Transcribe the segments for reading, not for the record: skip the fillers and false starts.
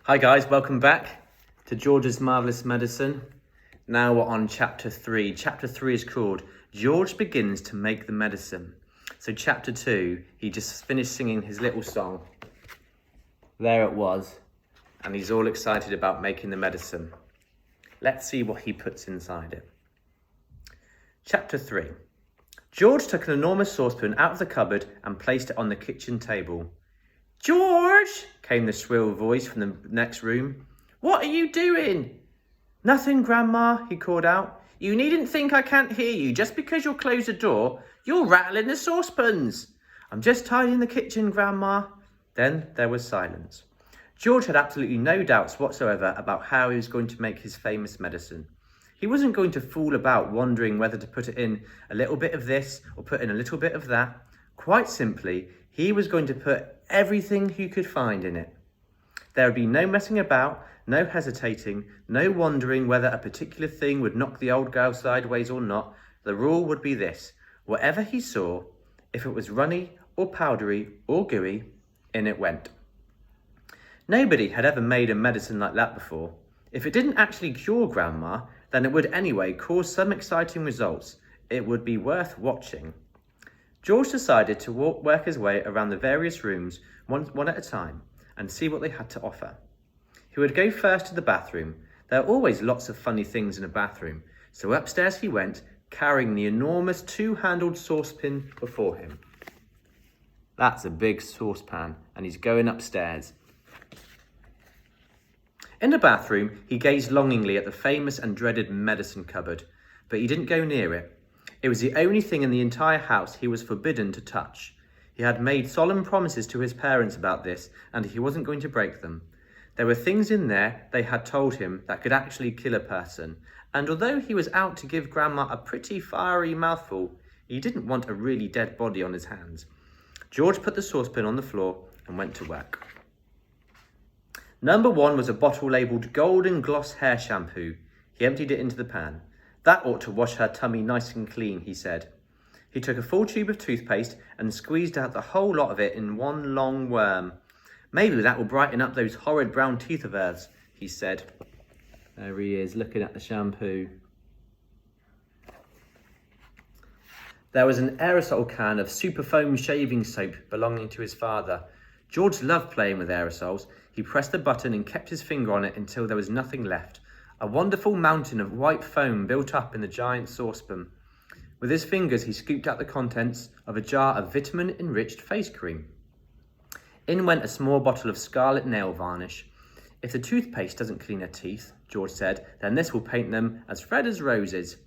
Hi guys, welcome back to George's Marvellous Medicine. Now we're on chapter 3. Chapter 3 is called George Begins to Make the Medicine. So chapter 2, he just finished singing his little song. There it was. And he's all excited about making the medicine. Let's see what he puts inside it. Chapter 3. George took an enormous saucepan out of the cupboard and placed it on the kitchen table. "George," came the shrill voice from the next room. "What are you doing?" "Nothing, Grandma," he called out. "You needn't think I can't hear you just because you'll close the door. You're rattling the saucepans." "I'm just tidying the kitchen, Grandma." Then there was silence. George had absolutely no doubts whatsoever about how he was going to make his famous medicine. He wasn't going to fool about wondering whether to put it in a little bit of this or put in a little bit of that. Quite simply, he was going to put everything he could find in it. There would be no messing about, no hesitating, no wondering whether a particular thing would knock the old girl sideways or not. The rule would be this: whatever he saw, if it was runny or powdery or gooey, in it went. Nobody had ever made a medicine like that before. If it didn't actually cure Grandma, then it would anyway cause some exciting results. It would be worth watching. George decided to work his way around the various rooms one at a time and see what they had to offer. He would go first to the bathroom. There are always lots of funny things in a bathroom, so upstairs he went, carrying the enormous two-handled saucepan before him. That's a big saucepan, and he's going upstairs. In the bathroom, he gazed longingly at the famous and dreaded medicine cupboard, but he didn't go near it. It was the only thing in the entire house he was forbidden to touch. He had made solemn promises to his parents about this, and he wasn't going to break them. There were things in there, they had told him, that could actually kill a person, and although he was out to give Grandma a pretty fiery mouthful, he didn't want a really dead body on his hands. George put the saucepan on the floor and went to work. Number 1 was a bottle labelled Golden Gloss Hair Shampoo. He emptied it into the pan. "That ought to wash her tummy nice and clean," he said. He took a full tube of toothpaste and squeezed out the whole lot of it in one long worm. "Maybe that will brighten up those horrid brown teeth of hers," he said. There he is, looking at the shampoo. There was an aerosol can of super foam shaving soap belonging to his father. George loved playing with aerosols. He pressed the button and kept his finger on it until there was nothing left. A wonderful mountain of white foam built up in the giant saucepan. With his fingers, he scooped out the contents of a jar of vitamin-enriched face cream. In went a small bottle of scarlet nail varnish. "If the toothpaste doesn't clean her teeth," George said, "then this will paint them as red as roses."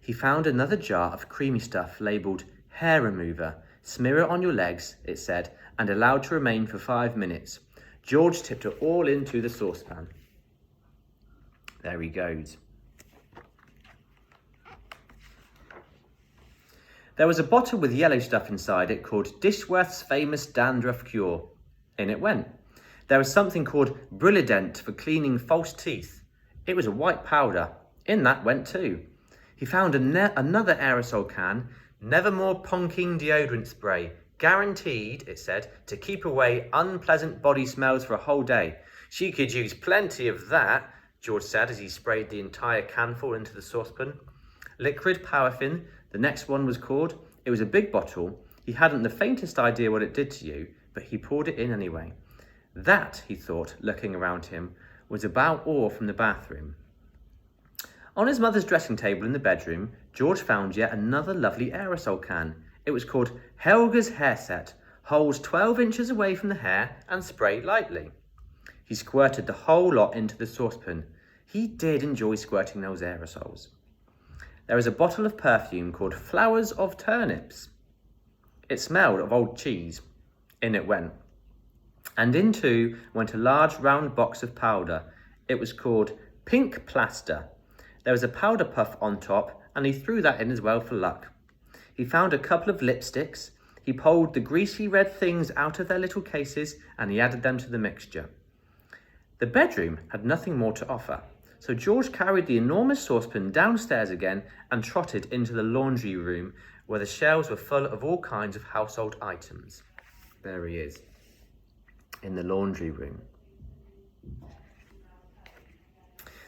He found another jar of creamy stuff labelled hair remover. "Smear it on your legs," it said, and allowed to remain for 5 minutes. George tipped it all into the saucepan. There he goes. There was a bottle with yellow stuff inside it called Dishworth's Famous Dandruff Cure. In it went. There was something called Brilliant for cleaning false teeth. It was a white powder. In that went too. He found another aerosol can, Nevermore Ponking Deodorant Spray. Guaranteed, it said, to keep away unpleasant body smells for a whole day. "She could use plenty of that," George said as he sprayed the entire canful into the saucepan. Liquid paraffin, the next one was called. It was a big bottle. He hadn't the faintest idea what it did to you, but he poured it in anyway. That, he thought, looking around him, was about all from the bathroom. On his mother's dressing table in the bedroom, George found yet another lovely aerosol can. It was called Helga's Hair Set. Hold 12 inches away from the hair and spray lightly. He squirted the whole lot into the saucepan. He did enjoy squirting those aerosols. There was a bottle of perfume called Flowers of Turnips. It smelled of old cheese. In it went. And in too went a large round box of powder. It was called Pink Plaster. There was a powder puff on top, and he threw that in as well for luck. He found a couple of lipsticks. He pulled the greasy red things out of their little cases, and he added them to the mixture. The bedroom had nothing more to offer, so George carried the enormous saucepan downstairs again and trotted into the laundry room, where the shelves were full of all kinds of household items. There he is, in the laundry room.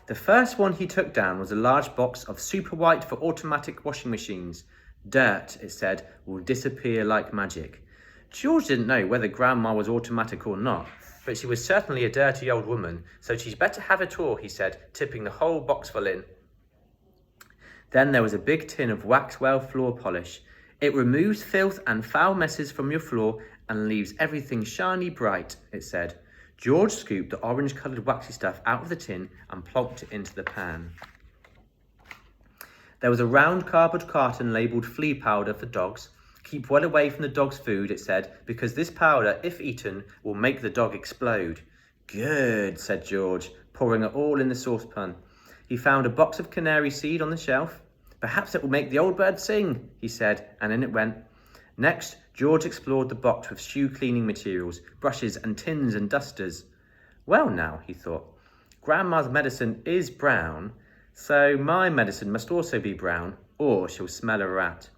The first one he took down was a large box of super white for automatic washing machines. Dirt, it said, will disappear like magic. George didn't know whether Grandma was automatic or not, but she was certainly a dirty old woman, so she'd better have it all, he said, tipping the whole boxful in. Then there was a big tin of Waxwell floor polish. It removes filth and foul messes from your floor and leaves everything shiny bright, it said. George scooped the orange-coloured waxy stuff out of the tin and plonked it into the pan. There was a round cardboard carton labelled flea powder for dogs. Keep well away from the dog's food, it said, because this powder, if eaten, will make the dog explode. Good, said George, pouring it all in the saucepan. He found a box of canary seed on the shelf. Perhaps it will make the old bird sing, he said, and in it went. Next, George explored the box with shoe cleaning materials, brushes and tins and dusters. Well now, he thought, Grandma's medicine is brown, so my medicine must also be brown, or she'll smell a rat.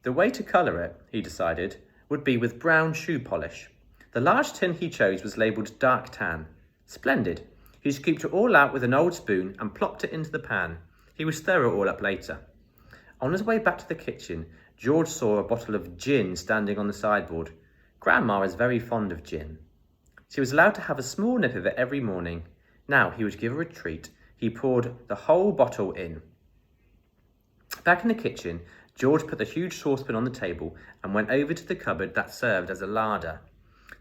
The way to colour it, he decided, would be with brown shoe polish. The large tin he chose was labelled dark tan. Splendid. He scooped it all out with an old spoon and plopped it into the pan. He would stir it all up later. On his way back to the kitchen, George saw a bottle of gin standing on the sideboard. Grandma is very fond of gin. She was allowed to have a small nip of it every morning. Now he would give her a treat. He poured the whole bottle in. Back in the kitchen, George put the huge saucepan on the table and went over to the cupboard that served as a larder.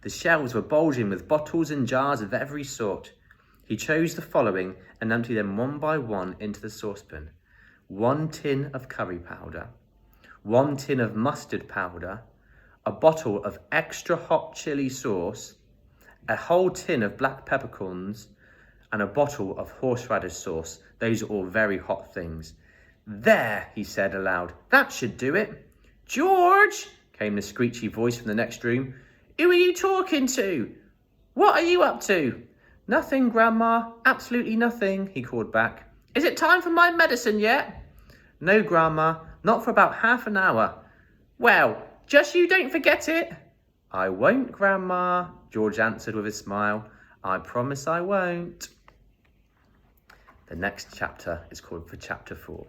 The shelves were bulging with bottles and jars of every sort. He chose the following and emptied them one by one into the saucepan. 1 tin of curry powder, 1 tin of mustard powder, a bottle of extra hot chili sauce, a whole tin of black peppercorns, and a bottle of horseradish sauce. Those are all very hot things. There, he said aloud, that should do it. George, came the screechy voice from the next room. Who are you talking to? What are you up to? Nothing, Grandma, absolutely nothing, he called back. Is it time for my medicine yet? No, Grandma, not for about half an hour. Well, just you don't forget it. I won't, Grandma, George answered with a smile. I promise I won't. The next chapter is called for chapter 4.